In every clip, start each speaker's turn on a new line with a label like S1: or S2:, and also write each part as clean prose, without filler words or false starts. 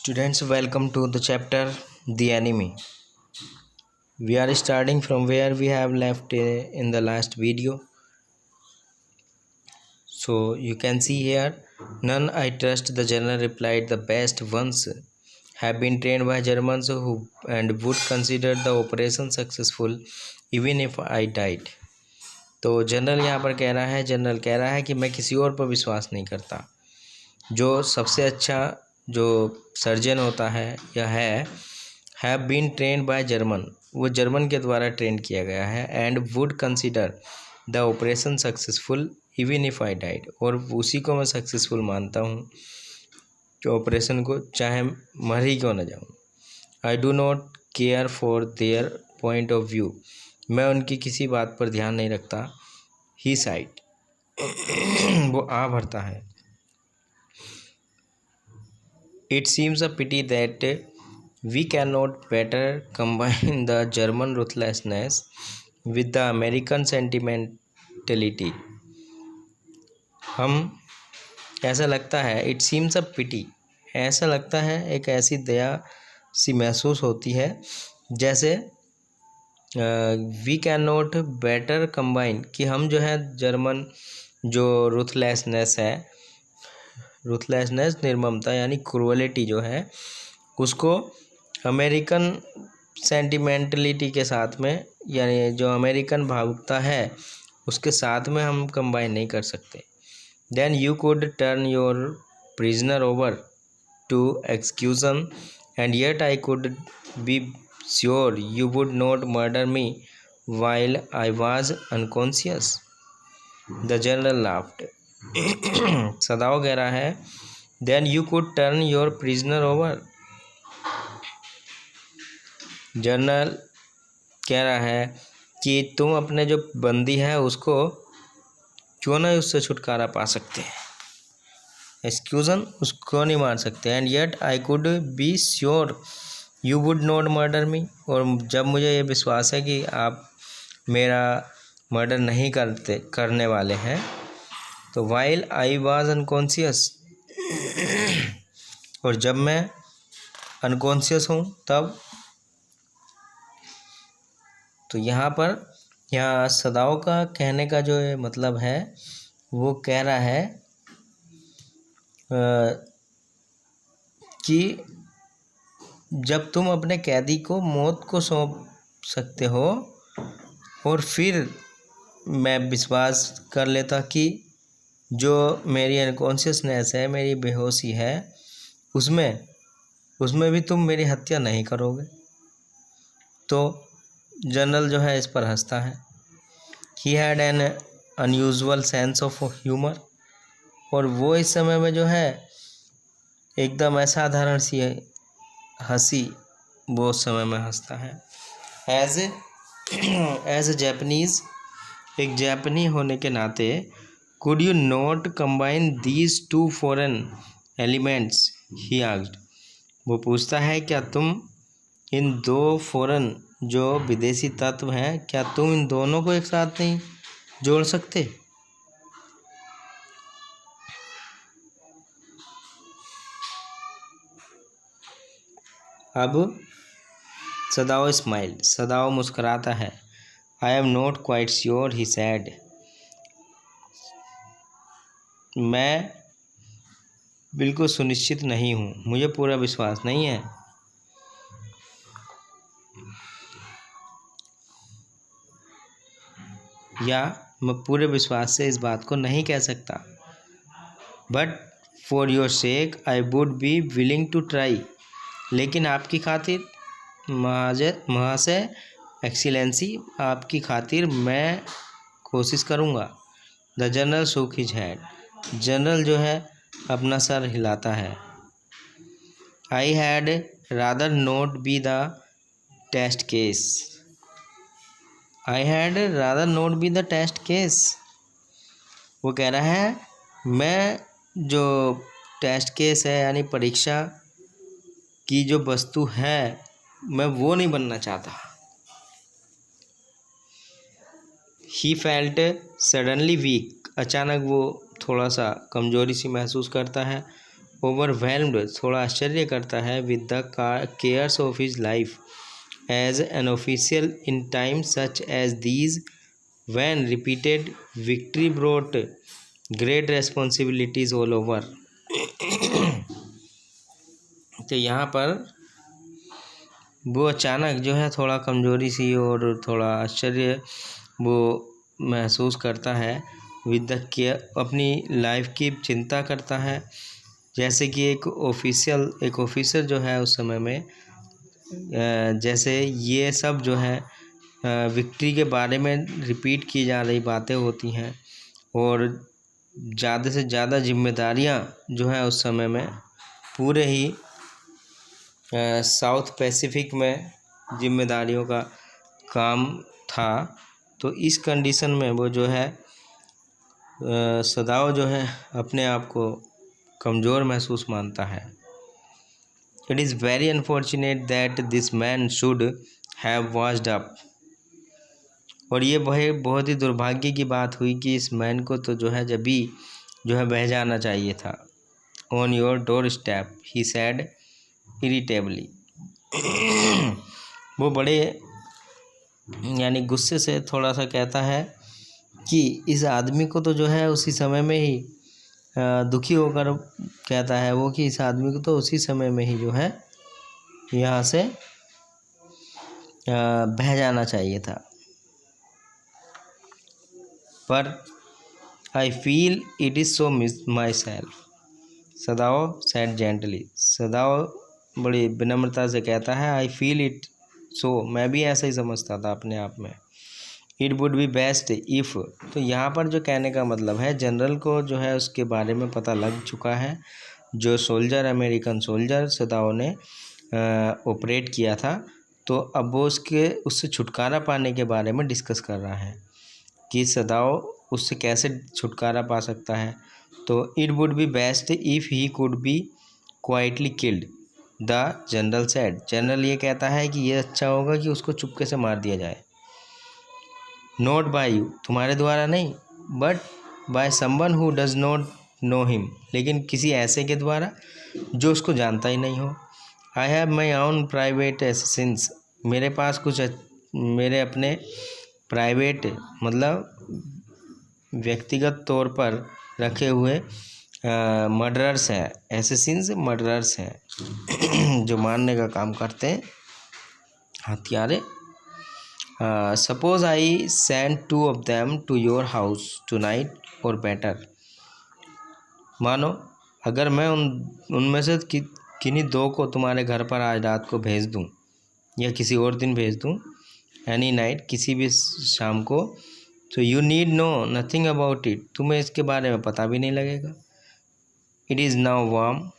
S1: Students, welcome to the chapter The Enemy. We are starting from where we have left in the last video. So you can see here, none I trust, the general replied, the best ones have been trained by Germans who and would consider the operation successful even if I died. तो general यहाँ पर कह रहा है, general कह रहा है कि मैं किसी और पर विश्वास नहीं करता। जो सबसे अच्छा जो सर्जन होता है या have been trained by German, वो जर्मन के द्वारा ट्रेन किया गया है। And would consider the operation successful even if I died, और उसी को मैं सक्सेसफुल मानता हूँ जो ऑपरेशन को, चाहे मर ही क्यों न जाऊँ। I do not care for their point of view, मैं उनकी किसी बात पर ध्यान नहीं रखता। ही साइड वो आ भरता है। It seems a pity that we cannot better combine the German ruthlessness with the American sentimentality. हम ऐसा लगता है, it seems a pity, ऐसा लगता है, एक ऐसी दया सी महसूस होती है जैसे we cannot better combine, कि हम जो है जर्मन जो रुथलेसनेस है, रुथलेसनेस निर्ममता यानी क्रूअलिटी जो है, उसको अमेरिकन सेंटिमेंटलिटी के साथ में, यानी जो अमेरिकन भावुकता है उसके साथ में हम कंबाइन नहीं कर सकते। Then you could turn your prisoner over to execution and yet I could be sure you would not murder me while I was unconscious. The general laughed. Sadao कह रहा है, then you could turn your prisoner over. General कह रहा है कि तुम अपने जो बंदी है उसको क्यों ना उससे छुटकारा पा सकते हैं, एक्सक्यूजन उसको नहीं मार सकते। And yet I could be sure you would not murder me, और जब मुझे ये विश्वास है कि आप मेरा मर्डर नहीं करने वाले हैं। तो वाइल आई वॉज अनकॉन्शियस, और जब मैं अनकॉन्शियस हूँ तब। तो यहाँ सदाओ का कहने का जो मतलब है, वो कह रहा है कि जब तुम अपने कैदी को मौत को सौंप सकते हो, और फिर मैं विश्वास कर लेता कि जो मेरी अनकॉन्शियसनेस है, मेरी बेहोशी है, उसमें भी तुम मेरी हत्या नहीं करोगे। तो जनरल जो है इस पर हंसता है। He had an unusual sense of humour, और वो इस समय में जो है एकदम असाधारण सी हंसी वो उस समय में हंसता है। एज ए जापानीज, एक जापानी होने के नाते, could you not combine these two foreign elements, he asked. वो पूछता है, क्या तुम इन दो फॉरेन जो विदेशी तत्व हैं, क्या तुम इन दोनों को एक साथ नहीं जोड़ सकते। अब सदाओ स्माइल, सदाओ मुस्कुराता है। आई am not quite sure, he sad. मैं बिल्कुल सुनिश्चित नहीं हूँ, मुझे पूरा विश्वास नहीं है। या मैं पूरे विश्वास से इस बात को नहीं कह सकता। But for your sake I would be willing to try, लेकिन आपकी खातिर महाशय, एक्सीलेंसी, आपकी खातिर मैं कोशिश करूँगा। The general shook his head, general जो है अपना सर हिलाता है। I had rather not be the test case, I had rather not be the test case. वो कह रहा है, मैं जो टेस्ट केस है यानी परीक्षा की जो वस्तु है, मैं वो नहीं बनना चाहता। ही फेल्ट सडनली वीक, अचानक वो थोड़ा सा कमजोरी सी महसूस करता है। ओवरवेल्म्ड, थोड़ा आश्चर्य करता है, with the cares of his life as an official in times such as these when repeated victory brought great responsibilities all over. तो यहाँ पर वो अचानक जो है थोड़ा कमजोरी सी और थोड़ा आश्चर्य वो महसूस करता है, विद द केयर, अपनी लाइफ की चिंता करता है, जैसे कि एक ऑफिसर जो है उस समय में जैसे ये सब जो है विक्ट्री के बारे में रिपीट की जा रही बातें होती हैं और ज़्यादा से ज़्यादा जिम्मेदारियां जो है उस समय में पूरे ही साउथ पैसिफिक में जिम्मेदारियों का काम था। तो इस कंडीशन में वो जो है सदाओ जो है अपने आप को कमज़ोर महसूस मानता है। It is very unfortunate that this man should have washed up, और ये बहुत ही दुर्भाग्य की बात हुई कि इस मैन को तो जो है जब भी जो है बह जाना चाहिए था। On your doorstep he said irritably. वो बड़े यानी गुस्से से थोड़ा सा कहता है कि इस आदमी को तो जो है उसी समय में ही दुखी होकर कहता है वो कि इस आदमी को तो उसी समय में ही जो है यहाँ से बह जाना चाहिए था। पर I feel it is so myself, Sadao said gently. Sadao बड़ी विनम्रता से कहता है, आई फील इट सो, मैं भी ऐसा ही समझता था अपने आप में। It would B best if, तो यहाँ पर जो कहने का मतलब है, जनरल को जो है उसके बारे में पता लग चुका है, जो सोल्जर अमेरिकन सोल्जर सदाओ ने ऑपरेट किया था, तो अब वो उससे छुटकारा पाने के बारे में डिस्कस कर रहा है कि सदाओ उससे कैसे छुटकारा पा सकता है। तो it would B best if he could be quietly killed, the general said. General ये कहता है कि ये अच्छा होगा कि उसको चुपके से मार दिया जाए। नॉट बाय यू, तुम्हारे द्वारा नहीं, but by someone who does not know him, लेकिन किसी ऐसे के द्वारा जो उसको जानता ही नहीं हो। I have my own private assassins, मेरे पास कुछ मेरे अपने प्राइवेट मतलब व्यक्तिगत तौर पर रखे हुए मर्डरर्स हैं। एसेसिन्स मर्डरर्स हैं जो मारने का काम करते हैं, हत्यारे। Suppose I send 2 of them to your house tonight or better, मानो अगर मैं उनमें से किन्हीं 2 को तुम्हारे घर पर आज रात को भेज दूं या किसी और दिन भेज दूं, एनी नाइट, किसी भी शाम को, तो you need know nothing about it, तुम्हें इसके बारे में पता भी नहीं लगेगा। इट इज़ नाउ वार्म,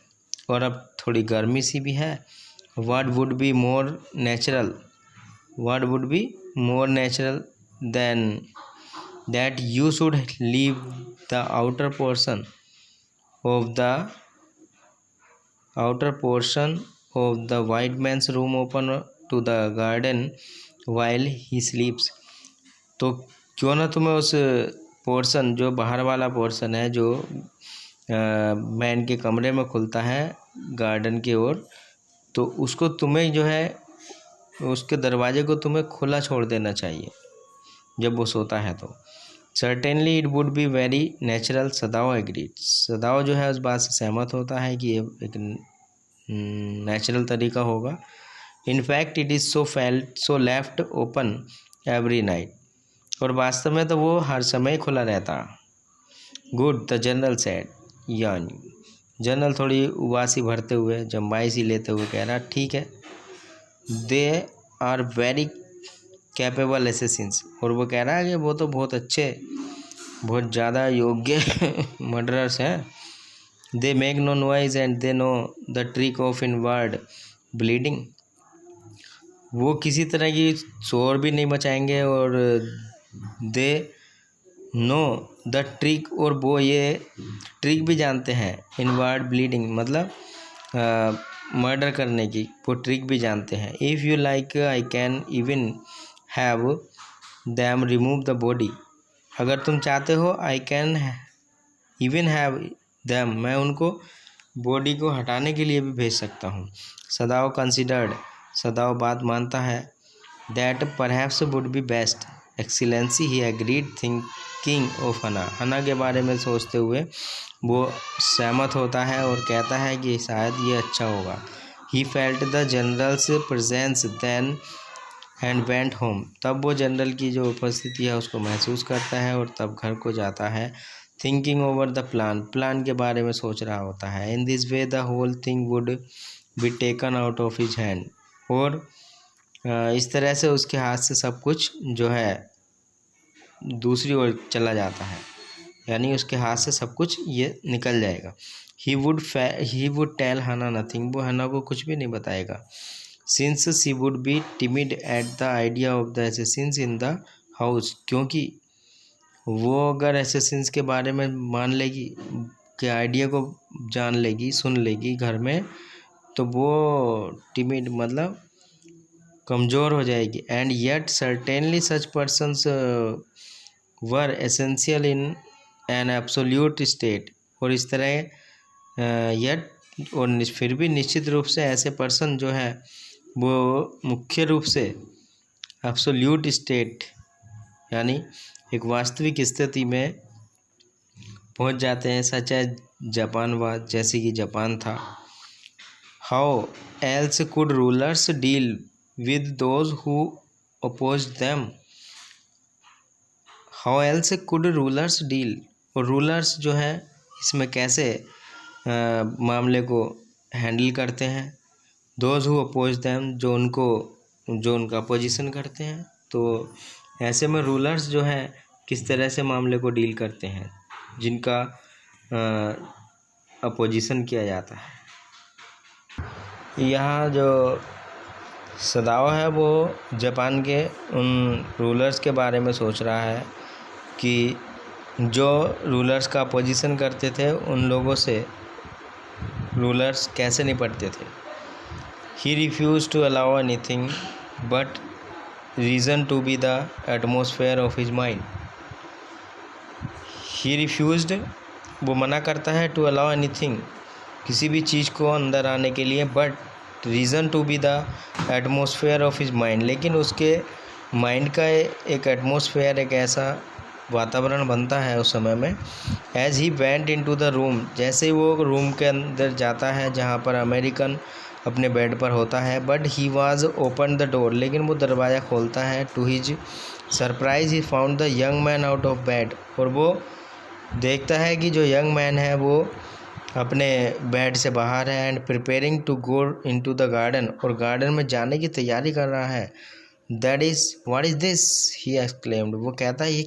S1: और अब थोड़ी गर्मी सी भी है। What would be more natural, what would be more natural than that you should leave the outer portion of the white man's room open to the garden while he sleeps। तो क्यों ना तुम्हें उस पोर्शन, जो बाहर वाला portion है जो मैन के कमरे में खुलता है गार्डन की ओर, तो उसको तुम्हें जो है उसके दरवाजे को तुम्हें खुला छोड़ देना चाहिए जब वो सोता है। तो certainly it would be very natural, Sadao agreed. Sadao जो है उस बात से सहमत होता है कि ये एक नेचुरल तरीका होगा। In fact it is so left open every night, और वास्तव में तो वो हर समय खुला रहता। गुड, द जनरल सेड, यानी जनरल थोड़ी उबासी भरते हुए, जम्बाई सी लेते हुए कह रहा, ठीक है। They are very capable Assassin's, और वो कह रहा है कि वो तो बहुत अच्छे, बहुत ज़्यादा योग्य मर्डरर्स हैं। They make no noise and they know the trick of inward bleeding, वो किसी तरह की शोर भी नहीं मचाएंगे, और दे नो द ट्रिक, और वो ये ट्रिक भी जानते हैं, इनवर्ड ब्लीडिंग मतलब मर्डर करने की वो ट्रिक भी जानते हैं। If you like I can even have them remove the body, अगर तुम चाहते हो I can even have them, मैं उनको बॉडी को हटाने के लिए भी भेज सकता हूँ। सदाओ कंसिडर्ड, सदाओ बात मानता है। That perhaps would be best, excellency he agreed thinking of हना, हना के बारे में सोचते हुए वो सहमत होता है और कहता है कि शायद ये अच्छा होगा। He felt the general's presence then and went home, तब वो जनरल की जो उपस्थिति है उसको महसूस करता है और तब घर को जाता है। Thinking over the plan, plan के बारे में सोच रहा होता है। In this way the whole thing would be taken out of his hand, और इस तरह से उसके हाथ से सब कुछ जो है दूसरी ओर चला जाता है, यानी उसके हाथ से सब कुछ ये निकल जाएगा। He would tell Hana nothing, वो हना को कुछ भी नहीं बताएगा। Since she would be timid at the idea of the assassins in the house, क्योंकि वो अगर एसेसिन्स के बारे में मान लेगी, के आइडिया को जान लेगी, सुन लेगी घर में, तो वो टिमिड मतलब कमज़ोर हो जाएगी। And yet certainly such persons were essential in an absolute state, और इस तरह येट और फिर भी निश्चित रूप से ऐसे पर्सन जो है वो मुख्य रूप से एब्सोल्यूट स्टेट यानी एक वास्तविक स्थिति में पहुंच जाते हैं, सच है जापानवाद, जैसे कि जापान था। How else could rulers deal with those who oppose them, how else could rulers deal, और रूलर्स जो है इसमें कैसे मामले को हैंडल करते हैं। दोज हु अपोज देम, जो उनका अपोजिशन करते हैं, तो ऐसे में रूलर्स जो हैं किस तरह से मामले को डील करते हैं जिनका अपोजिशन किया जाता है। यहाँ जो सदाओ है वो जापान के उन रूलर्स के बारे में सोच रहा है कि जो रूलर्स का अपोजिशन करते थे उन लोगों से रूलर्स कैसे निपटते थे। He refused to allow anything but reason to be the atmosphere of his mind. He refused, वो मना करता है, to allow anything, किसी भी चीज़ को अंदर आने के लिए, but reason to be the atmosphere of his mind, लेकिन उसके माइंड का एक एटमोसफेयर, एक ऐसा वातावरण बनता है उस समय में। As he went into the room, जैसे ही वो रूम के अंदर जाता है जहाँ पर अमेरिकन अपने बेड पर होता है, but he was open the door, लेकिन वो दरवाज़ा खोलता है। To his surprise he found the young man out of bed, और वो देखता है कि जो यंग मैन है वो अपने बेड से बाहर है। And preparing to go into the garden, और गार्डन में जाने की तैयारी कर रहा है। That is what is this, he exclaimed, वो कहता है ये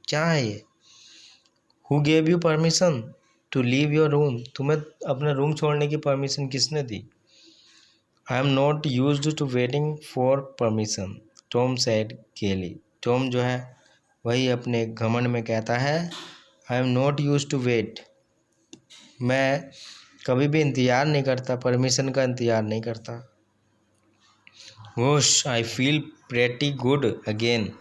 S1: क्या है ये। Who gave you permission to leave your room, तुम्हें अपना रूम छोड़ने की परमिशन किसने दी। I am not used to waiting for permission, Tom said gaily, Tom जो है वही अपने घमंड में कहता है, आई am not used to wait, मैं कभी भी इंतज़ार नहीं करता, परमिशन का इंतज़ार नहीं करता। Wash I feel pretty good again,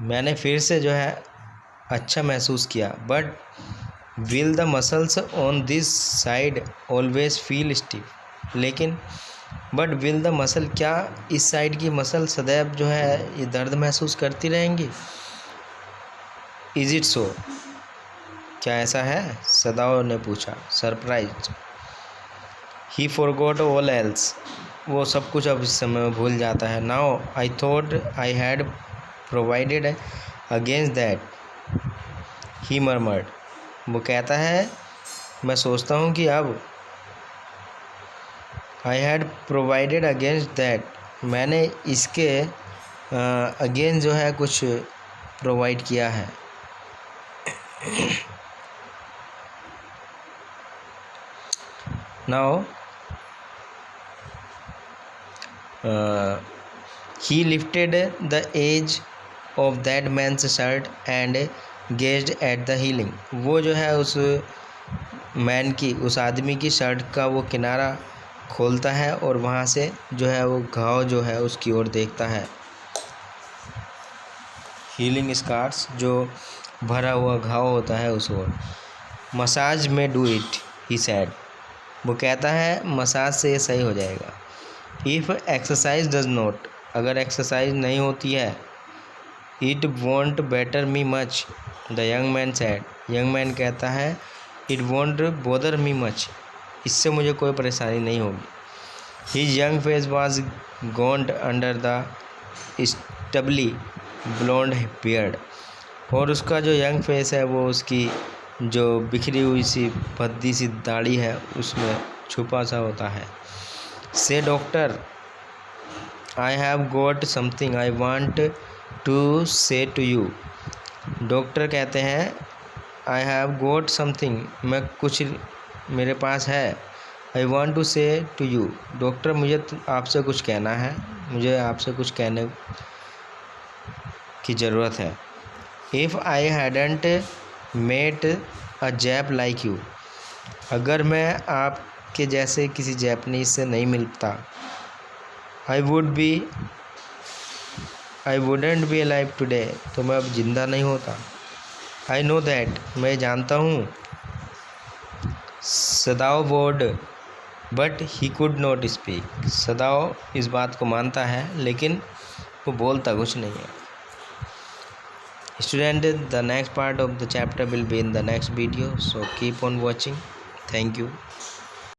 S1: मैंने फिर से जो है अच्छा महसूस किया। But will the muscles on this side always feel stiff, लेकिन बट विल द मसल, क्या इस साइड की मसल सदैव जो है ये दर्द महसूस करती रहेंगी। इज इट सो, क्या ऐसा है, सदाओ ने पूछा, सरप्राइज्ड। ही फॉरगॉट ऑल एल्स, वो सब कुछ अब इस समय में भूल जाता है। Now I thought I had provided against that, he murmured, वो कहता है मैं सोचता हूँ कि अब I had provided against that, मैंने इसके अगेंस्ट जो है कुछ प्रोवाइड किया है। Now he lifted the edge of that man's shirt and gazed at the healing, वो जो है उस मैन की, उस आदमी की शर्ट का वो किनारा खोलता है और वहाँ से जो है वो घाव जो है उसकी ओर देखता है। हीलिंग स्कार्स, जो भरा हुआ घाव होता है उस ओर। मसाज में डू इट, ही सैड। वो कहता है मसाज से ये सही हो जाएगा। इफ़ एक्सरसाइज डज नॉट, अगर एक्सरसाइज नहीं होती है, it won't better me much, the young man sad. Young man कहता है it won't bother me much, इससे मुझे कोई परेशानी नहीं होगी। His young face was Gond under the stubbly blonde beard, और उसका जो यंग फेस है वो उसकी जो बिखरी हुई सी भद्दी सी दाढ़ी है उसमें छुपा सा होता है। Say doctor I have got something I want to say to you. Doctor कहते हैं आई हैव गोट समथिंग, मैं कुछ मेरे पास है, आई want to say to you, doctor मुझे आपसे कुछ कहना है, मुझे आपसे कुछ कहने की ज़रूरत है। If I hadn't met a Jap like you, अगर मैं आपके जैसे किसी जैपनीज से नहीं मिलता, I wouldn't be alive today, तो मैं अब जिंदा नहीं होता। आई नो दैट, मैं जानता हूँ। Sadao bowed but he could not speak, Sadao इस बात को मानता है लेकिन वो बोलता कुछ नहीं है। Student, the next part of the chapter will be in the next video, so keep on watching. Thank you.